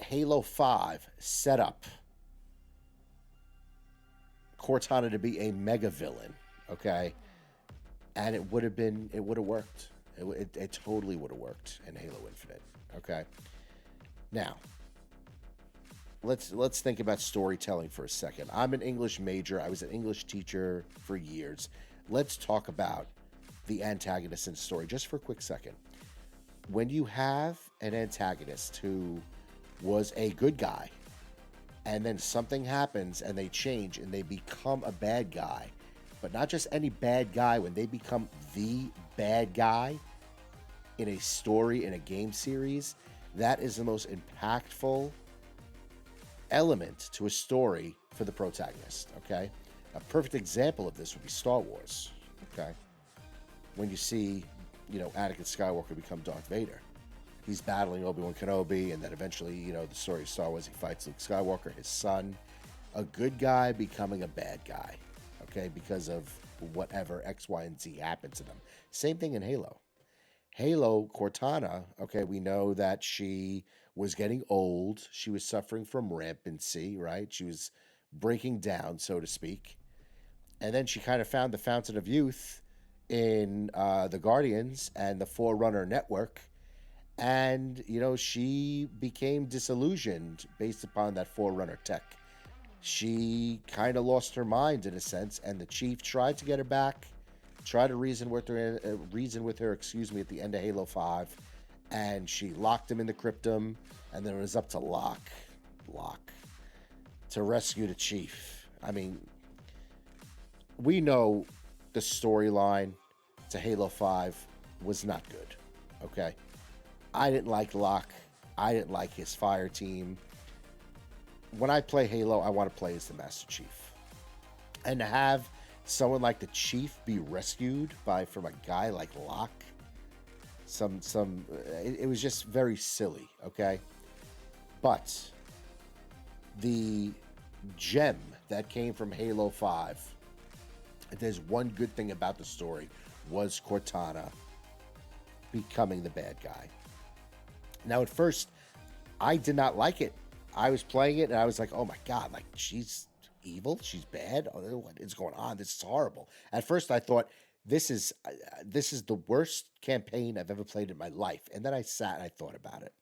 Halo 5 set up Cortana to be a mega villain, okay? And it would have worked. It totally would have worked in Halo Infinite, okay? Now, let's think about storytelling for a second. I'm an English major. I was an English teacher for years. Let's talk about the antagonist in the story just for a quick second. When you have an antagonist who was a good guy, and then something happens and they change and they become a bad guy, but not just any bad guy, when they become the bad guy in a story, in a game series, that is the most impactful element to a story for the protagonist, okay? A perfect example of this would be Star Wars, okay? When you see, Anakin Skywalker become Darth Vader. He's battling Obi-Wan Kenobi, and then eventually, the story of Star Wars, he fights Luke Skywalker, his son. A good guy becoming a bad guy, okay, because of whatever X, Y, and Z happened to them. Same thing in Halo. Halo, Cortana, okay, we know that she was getting old. She was suffering from rampancy, right? She was breaking down, so to speak. And then she kind of found the fountain of youth in the Guardians and the Forerunner network. And, she became disillusioned based upon that Forerunner tech. She kind of lost her mind in a sense, and the Chief tried to get her back, tried to reason with her, at the end of Halo 5, and she locked him in the cryptum, and then it was up to Locke, to rescue the Chief. I mean, we know the storyline to Halo 5 was not good, okay? I didn't like Locke. I didn't like his fire team. When I play Halo, I want to play as the Master Chief. And to have someone like the Chief be rescued from a guy like Locke, it was just very silly, okay? But the gem that came from Halo 5, there's one good thing about the story, was Cortana becoming the bad guy. Now, at first, I did not like it. I was playing it, and I was like, oh my God, like, she's evil? She's bad? Oh, what is going on? This is horrible. At first, I thought, this is the worst campaign I've ever played in my life. And then I sat and I thought about it.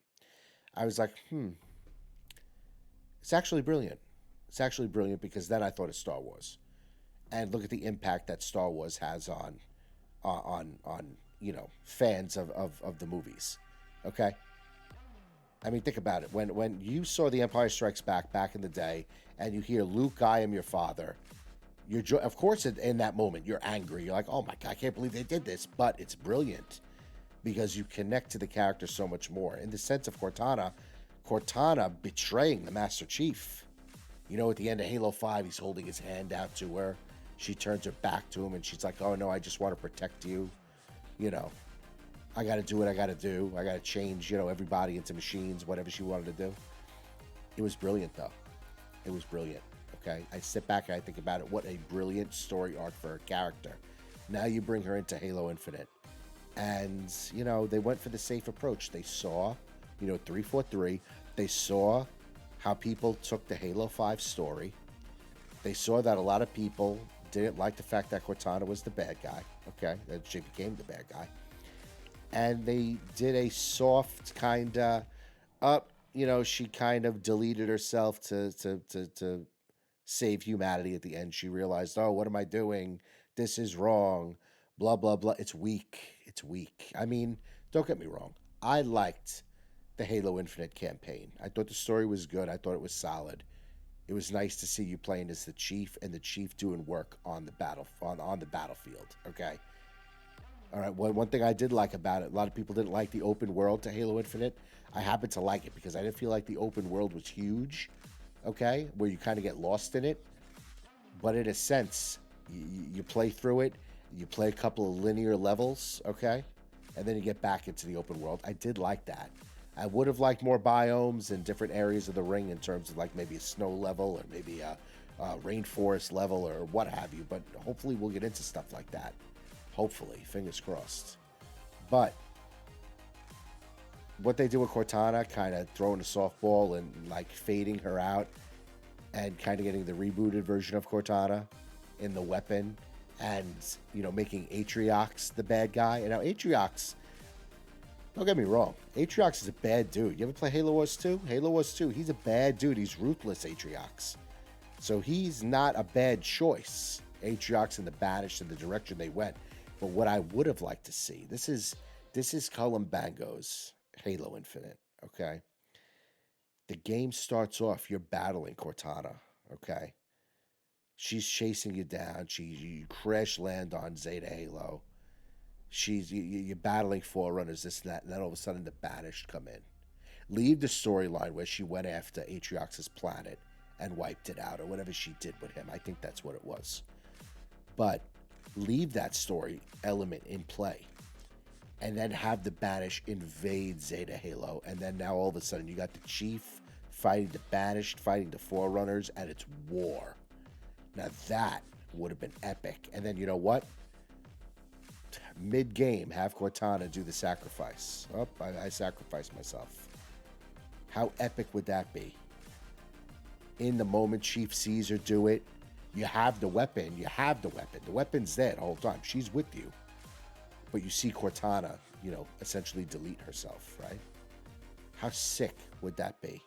I was like, it's actually brilliant. It's actually brilliant because then I thought of Star Wars. And look at the impact that Star Wars has on fans of the movies. Okay? I mean, think about it. When you saw The Empire Strikes Back in the day, and you hear, Luke, I am your father, of course, in that moment, you're angry. You're like, oh my God, I can't believe they did this. But it's brilliant because you connect to the character so much more. In the sense of Cortana betraying the Master Chief. At the end of Halo 5, he's holding his hand out to her. She turns her back to him, and she's like, oh no, I just want to protect you. I got to do what I got to do. I got to change, everybody into machines, whatever she wanted to do. It was brilliant, though. It was brilliant, okay? I sit back and I think about it. What a brilliant story arc for her character. Now you bring her into Halo Infinite. And, they went for the safe approach. They saw, 343. They saw how people took the Halo 5 story. They saw that a lot of people didn't like the fact that Cortana was the bad guy, okay? That she became the bad guy. And they did a soft kind of she kind of deleted herself to save humanity at the end. She realized, oh, what am I doing? This is wrong. Blah, blah, blah. It's weak. It's weak. I mean, don't get me wrong. I liked the Halo Infinite campaign. I thought the story was good. I thought it was solid. It was nice to see you playing as the Chief and the Chief doing work on the battlefield, okay? All right, one thing I did like about it, a lot of people didn't like the open world to Halo Infinite. I happened to like it because I didn't feel like the open world was huge, okay, where you kind of get lost in it. But in a sense, you play through it, you play a couple of linear levels, okay, and then you get back into the open world. I did like that. I would have liked more biomes in different areas of the ring in terms of like maybe a snow level or maybe a rainforest level or what have you, but hopefully we'll get into stuff like that. Hopefully, fingers crossed. But what they did with Cortana, kind of throwing a softball and like fading her out, and kind of getting the rebooted version of Cortana in the weapon, and making Atriox the bad guy. And now Atriox, don't get me wrong, Atriox is a bad dude. You ever play Halo Wars 2? Halo Wars 2, he's a bad dude. He's ruthless, Atriox. So he's not a bad choice, Atriox and the Banished, in the direction they went. But what I would have liked to see, this is Cullen Bango's Halo Infinite, okay? The game starts off, you're battling Cortana, okay? She's chasing you down. You crash land on Zeta Halo. You're battling Forerunners, this and that, and then all of a sudden the Banished come in. Leave the storyline where she went after Atriox's planet and wiped it out, or whatever she did with him. I think that's what it was. But leave that story element in play, and then have the Banished invade Zeta Halo, and then now all of a sudden you got the Chief fighting the Banished, fighting the Forerunners, and it's war. Now that would have been epic. And then you know what? Mid-game, have Cortana do the sacrifice. Oh, I sacrificed myself. How epic would that be? In the moment Chief sees her do it, you have the weapon. The weapon's there the whole time. She's with you. But you see Cortana, essentially delete herself, right? How sick would that be?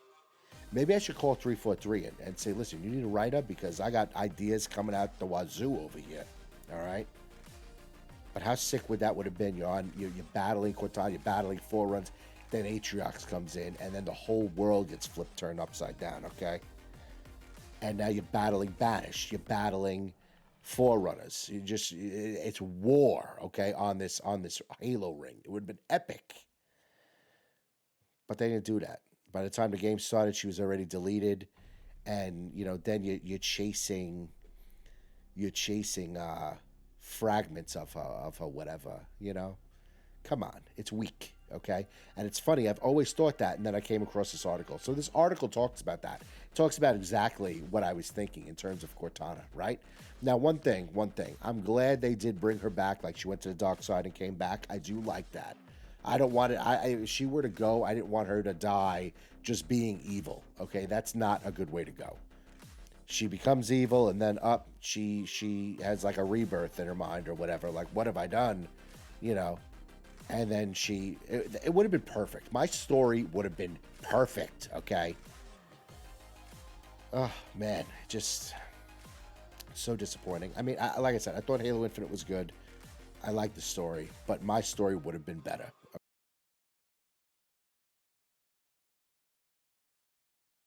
Maybe I should call 343 and say, listen, you need a write-up because I got ideas coming out the wazoo over here, all right? But how sick would that have been? You're battling Cortana, you're battling Forerunners, then Atriox comes in, and then the whole world gets flipped, turned upside down, okay? And now you're battling Banished, you're battling Forerunners. It's war, okay, on this Halo ring. It would have been epic. But they didn't do that. By the time the game started, she was already deleted, and then you're chasing fragments of her, whatever. Come on, it's weak, okay? And it's funny. I've always thought that, and then I came across this article. So this article talks about that. It talks about exactly what I was thinking in terms of Cortana, right? Now, one thing. I'm glad they did bring her back. Like, she went to the dark side and came back. I do like that. I don't want it. If she were to go, I didn't want her to die just being evil. Okay, that's not a good way to go. She becomes evil, and then she has like a rebirth in her mind or whatever. Like, what have I done? And then it would have been perfect. My story would have been perfect. Okay. Oh man, just so disappointing. I mean, like I said, I thought Halo Infinite was good. I liked the story, but my story would have been better.